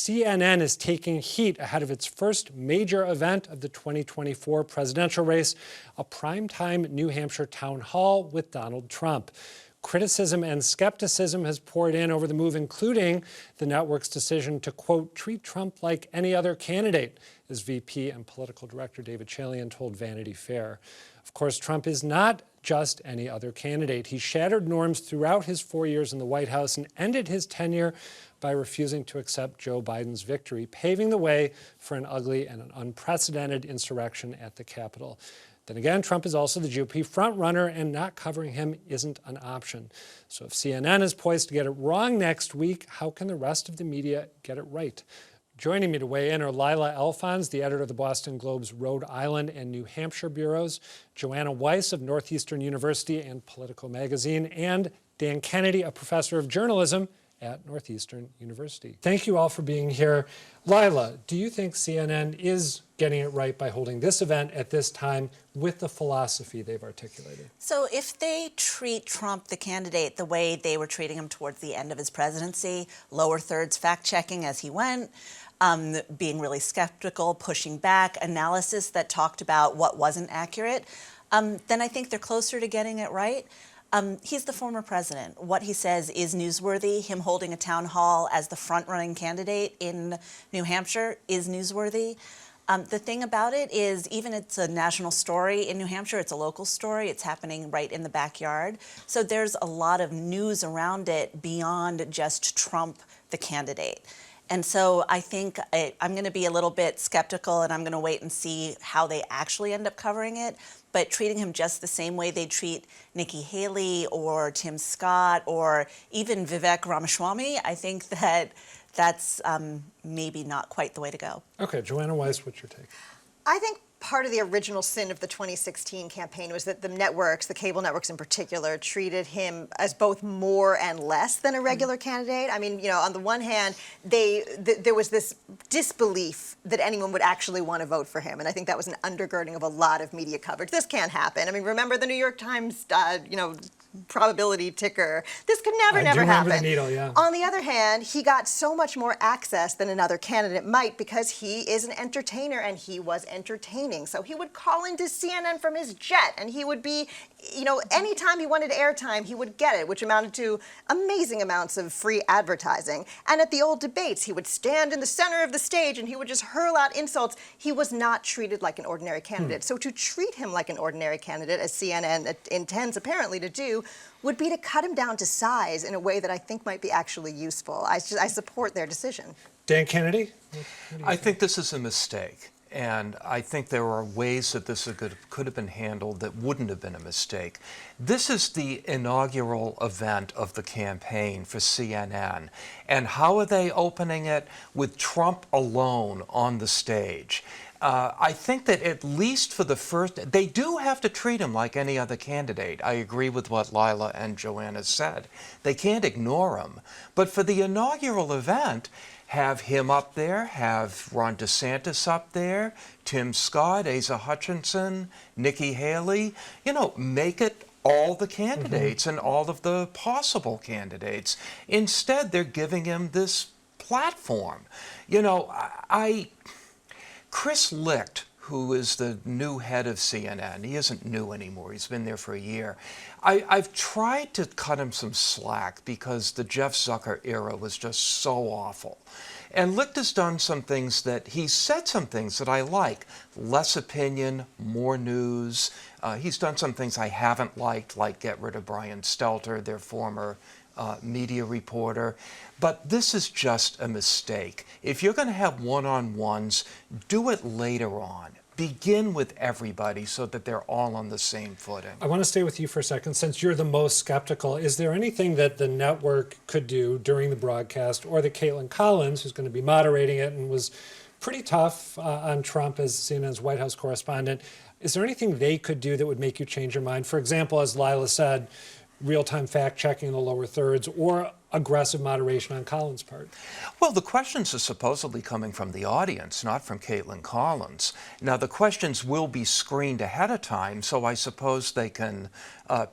CNN is taking heat ahead of its first major event of the 2024 presidential race, a primetime New Hampshire town hall with Donald Trump. Criticism and skepticism has poured in over the move, including the network's decision to, quote, treat Trump like any other candidate, as VP and political director David Chalian told Vanity Fair. Of course, Trump is not just any other candidate. He shattered norms throughout his 4 years in the White House and ended his tenure by refusing to accept Joe Biden's victory, paving the way for an ugly and an unprecedented insurrection at the Capitol. Then again, Trump is also the GOP frontrunner, and not covering him isn't an option. So if CNN is poised to get it wrong next week, how can the rest of the media get it right? Joining me to weigh in are Lylah Alphonse, the editor of the Boston Globe's Rhode Island and New Hampshire bureaus, Joanna Weiss of Northeastern University and Politico Magazine, and Dan Kennedy, a professor of journalism at Northeastern University. Thank you all for being here. Lylah, do you think CNN is getting it right by holding this event at this time with the philosophy they've articulated? So if they treat Trump, the candidate, the way they were treating him towards the end of his presidency, lower thirds fact-checking as he went, being really skeptical, pushing back, analysis that talked about what wasn't accurate, then I think they're closer to getting it right. He's the former president. What he says is newsworthy. Him holding a town hall as the front-running candidate in New Hampshire is newsworthy. The thing about it is, even it's a national story in New Hampshire, it's a local story. It's happening right in the backyard. So there's a lot of news around it beyond just Trump, the candidate. And so I think I'm going to be a little bit skeptical, and I'm going to wait and see how they actually end up covering it. But treating him just the same way they treat Nikki Haley or Tim Scott or even Vivek Ramaswamy, I think that's maybe not quite the way to go. Okay, Joanna Weiss, what's your take? I think part of the original sin of the 2016 campaign was that the networks, the cable networks in particular, treated him as both more and less than a regular candidate. I mean, you know, on the one hand, there was this disbelief that anyone would actually want to vote for him, and I think that was an undergirding of a lot of media coverage. This can't happen. I mean, remember the New York Times, probability ticker. This could never happen. Remember the needle, yeah. On the other hand, he got so much more access than another candidate might because he is an entertainer, and he was entertaining. So he would call into CNN from his jet, and he would be, anytime he wanted airtime, he would get it, which amounted to amazing amounts of free advertising. And at the old debates, he would stand in the center of the stage, and he would just hurl out insults. He was not treated like an ordinary candidate. So to treat him like an ordinary candidate, as CNN intends apparently to do, would be to cut him down to size in a way that I think might be actually useful. I support their decision. Dan Kennedy? I think this is a mistake. And I think there are ways that this could have been handled that wouldn't have been a mistake. This is the inaugural event of the campaign for CNN. And how are they opening it? With Trump alone on the stage. I think that at least for the first, they do have to treat him like any other candidate. I agree with what Lylah and Joanna said. They can't ignore him. But for the inaugural event, have him up there, have Ron DeSantis up there, Tim Scott, Asa Hutchinson, Nikki Haley, make it all the candidates and all of the possible candidates. Instead, they're giving him this platform. Chris Licht, who is the new head of CNN, he isn't new anymore, he's been there for a year. I've tried to cut him some slack because the Jeff Zucker era was just so awful. And Licht has done some things he's said some things that I like. Less opinion, more news. He's done some things I haven't liked, like get rid of Brian Stelter, their former media reporter. But this is just a mistake. If you're going to have one-on-ones, do it later on. Begin with everybody so that they're all on the same footing. I want to stay with you for a second. Since you're the most skeptical, is there anything that the network could do during the broadcast, or that Caitlin Collins, who's going to be moderating it and was pretty tough on Trump as CNN's White House correspondent, is there anything they could do that would make you change your mind? For example, as Lylah said, real-time fact-checking in the lower thirds, or aggressive moderation on Collins' part? Well, the questions are supposedly coming from the audience, not from Caitlin Collins. Now, the questions will be screened ahead of time, so I suppose they can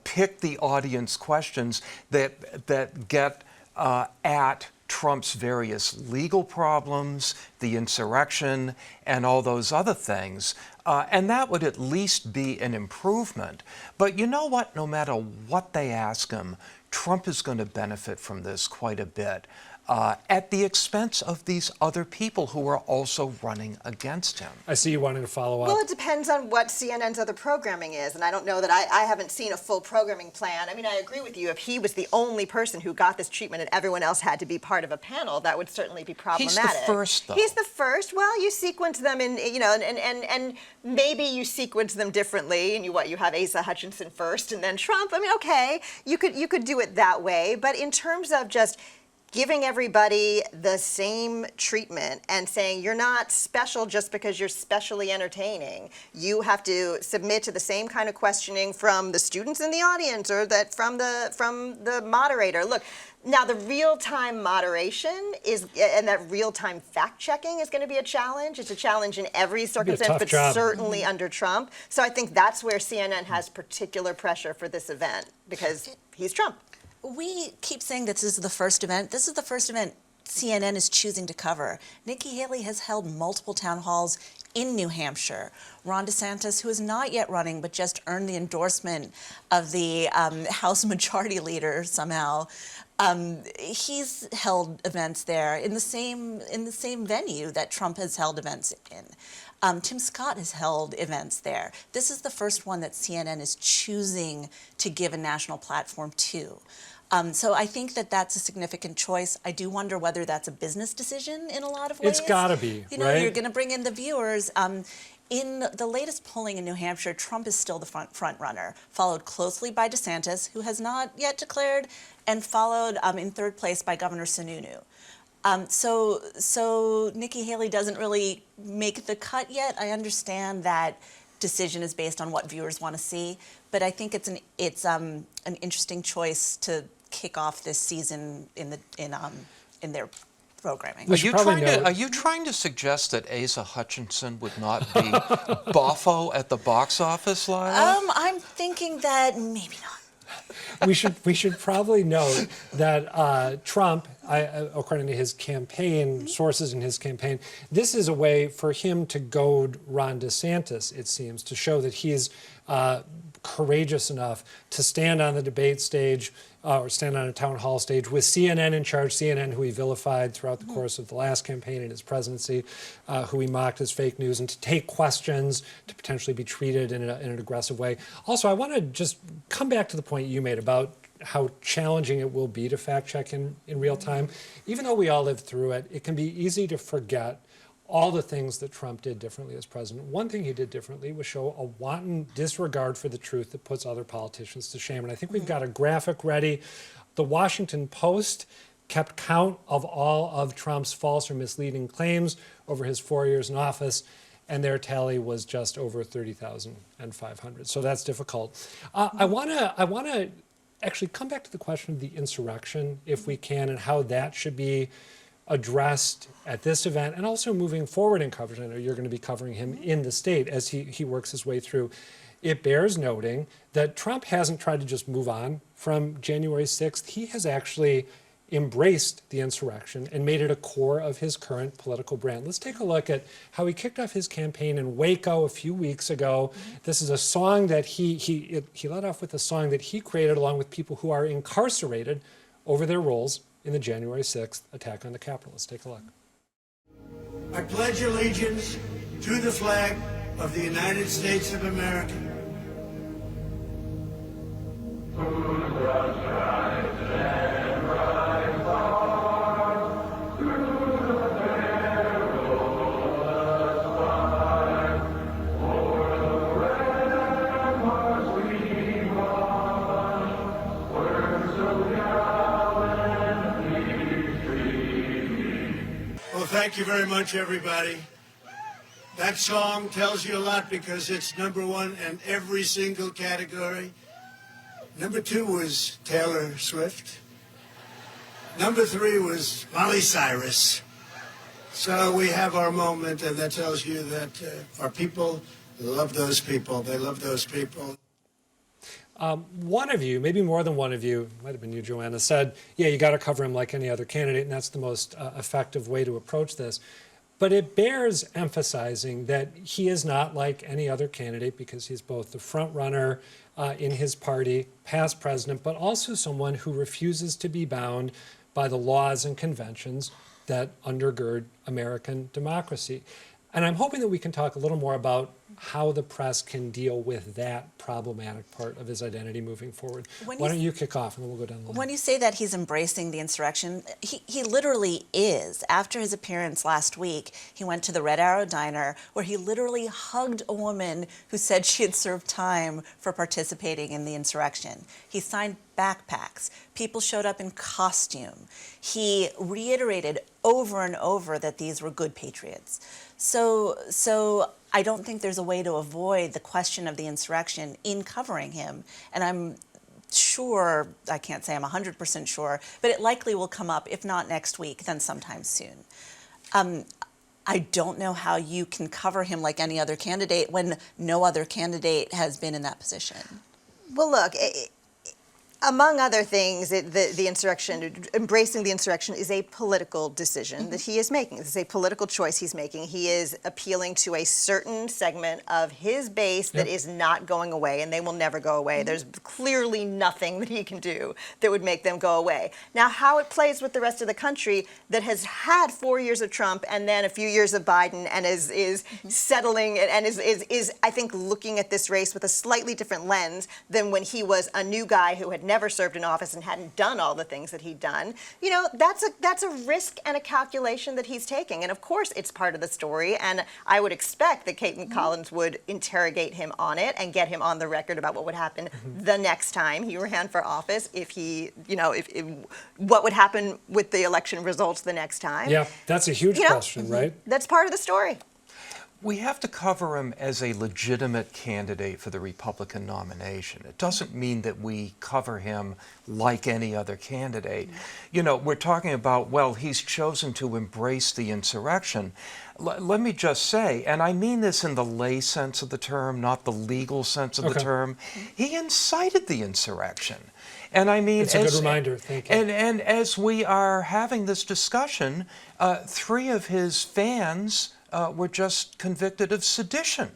pick the audience questions that get at Trump's various legal problems, the insurrection, and all those other things. And that would at least be an improvement. But you know what? No matter what they ask him, Trump is going to benefit from this quite a bit. At the expense of these other people who are also running against him. I see you wanting to follow up. Well, it depends on what CNN's other programming is, and I don't know that I haven't seen a full programming plan. I mean, I agree with you. If he was the only person who got this treatment and everyone else had to be part of a panel, that would certainly be problematic. He's the first, though. He's the first. Well, you sequence them in, you know, and maybe you sequence them differently, and you have Asa Hutchinson first and then Trump. I mean, okay, you could do it that way, but in terms of just giving everybody the same treatment and saying you're not special just because you're specially entertaining. You have to submit to the same kind of questioning from the students in the audience or that from the moderator. Look, now the real-time moderation and that real-time fact-checking is going to be a challenge. It's a challenge in every circumstance, but certainly under Trump. So I think that's where CNN has particular pressure for this event because he's Trump. We keep saying that this is the first event. This is the first event CNN is choosing to cover. Nikki Haley has held multiple town halls in New Hampshire. Ron DeSantis, who is not yet running but just earned the endorsement of the House Majority Leader somehow, he's held events there in the same venue that Trump has held events in. Tim Scott has held events there. This is the first one that CNN is choosing to give a national platform to. So I think that that's a significant choice. I do wonder whether that's a business decision in a lot of ways. It's got to be, you know, right? You're going to bring in the viewers. In the latest polling in New Hampshire, Trump is still the front runner, followed closely by DeSantis, who has not yet declared, and followed in third place by Governor Sununu. So Nikki Haley doesn't really make the cut yet. I understand that decision is based on what viewers want to see, but I think it's an interesting choice to kick off this season in their programming. Are you trying to suggest that Asa Hutchinson would not be boffo at the box office, Lylah? I'm thinking that maybe not. We should probably note that Trump, according to his campaign, sources in his campaign, this is a way for him to goad Ron DeSantis, it seems, to show that he's courageous enough to stand on the debate stage or stand on a town hall stage with CNN in charge, CNN who he vilified throughout the course of the last campaign and his presidency, who he mocked as fake news, and to take questions, to potentially be treated in an aggressive way. Also, I want to just come back to the point you made about how challenging it will be to fact check in real time. Even though we all lived through it, it can be easy to forget all the things that Trump did differently as president. One thing he did differently was show a wanton disregard for the truth that puts other politicians to shame. And I think we've got a graphic ready. The Washington Post kept count of all of Trump's false or misleading claims over his 4 years in office, and their tally was just over 30,500. So that's difficult. I want to actually come back to the question of the insurrection, if we can, and how that should be addressed at this event and also moving forward in coverage. I know you're going to be covering him in the state as he works his way through. It bears noting that Trump hasn't tried to just move on from January 6th. He has actually embraced the insurrection and made it a core of his current political brand. Let's take a look at how he kicked off his campaign in Waco a few weeks ago. This is a song that he led off with a song that he created along with people who are incarcerated over their roles in the January 6th attack on the Capitol. Let's take a look. I pledge allegiance to the flag of the United States of America. Thank you very much, everybody. That song tells you a lot because it's #1 in every single category. #2 was Taylor Swift. #3 was Miley Cyrus. So we have our moment, and that tells you that our people love those people. They love those people. One of you, maybe more than one of you, might have been you, Joanna, said, yeah, you got to cover him like any other candidate, and that's the most effective way to approach this. But it bears emphasizing that he is not like any other candidate because he's both the front runner in his party, past president, but also someone who refuses to be bound by the laws and conventions that undergird American democracy. And I'm hoping that we can talk a little more about how the press can deal with that problematic part of his identity moving forward. Why don't you kick off and then we'll go down the line. When you say that he's embracing the insurrection, he literally is. After his appearance last week, he went to the Red Arrow Diner where he literally hugged a woman who said she had served time for participating in the insurrection. He signed backpacks. People showed up in costume. He reiterated over and over that these were good patriots. So I don't think there's a way to avoid the question of the insurrection in covering him. And I'm sure, I can't say I'm 100% sure, but it likely will come up, if not next week, then sometime soon. I don't know how you can cover him like any other candidate when no other candidate has been in that position. Well, look, among other things, the insurrection, embracing the insurrection is a political decision that he is making. This is a political choice he's making. He is appealing to a certain segment of his base that is not going away, and they will never go away. There's clearly nothing that he can do that would make them go away. Now, how it plays with the rest of the country that has had 4 years of Trump and then a few years of Biden and is settling and is, I think, looking at this race with a slightly different lens than when he was a new guy who had never served in office and hadn't done all the things that he'd done. You know, that's a risk and a calculation that he's taking. And of course, it's part of the story. And I would expect that Caitlin Collins would interrogate him on it and get him on the record about what would happen the next time he ran for office. If he, you know, if what would happen with the election results the next time. Yeah, that's a huge question, right? That's part of the story. We have to cover him as a legitimate candidate for the Republican nomination. It doesn't mean that we cover him like any other candidate. You know, we're talking about, well, he's chosen to embrace the insurrection. Let me just say, and I mean this in the lay sense of the term, not the legal sense of the term, he incited the insurrection. And I mean, it's a good reminder. Thank you. And as we are having this discussion, 3 of his fans were just convicted of sedition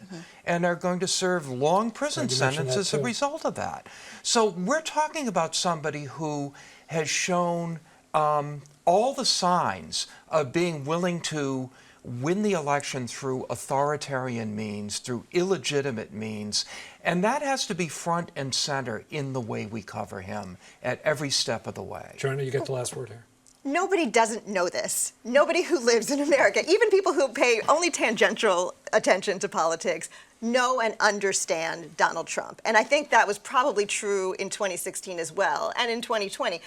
and are going to serve long prison sentences as a result of that. So we're talking about somebody who has shown all the signs of being willing to win the election through authoritarian means, through illegitimate means, and that has to be front and center in the way we cover him at every step of the way. Joanna, you get the last word here. Nobody doesn't know this. Nobody who lives in America, even people who pay only tangential attention to politics, know and understand Donald Trump. And I think that was probably true in 2016 as well, and in 2020.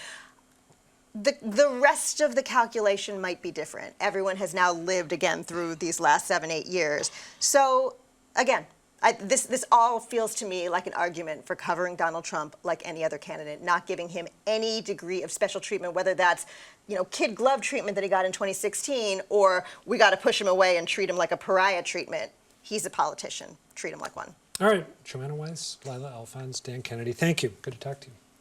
The rest of the calculation might be different. Everyone has now lived again through these last 7-8 years. So again, this all feels to me like an argument for covering Donald Trump like any other candidate, not giving him any degree of special treatment, whether that's, you know, kid glove treatment that he got in 2016, or we got to push him away and treat him like a pariah treatment. He's a politician. Treat him like one. All right, Joanna Weiss, Lylah, Alphonse, Dan Kennedy, thank you. Good to talk to you.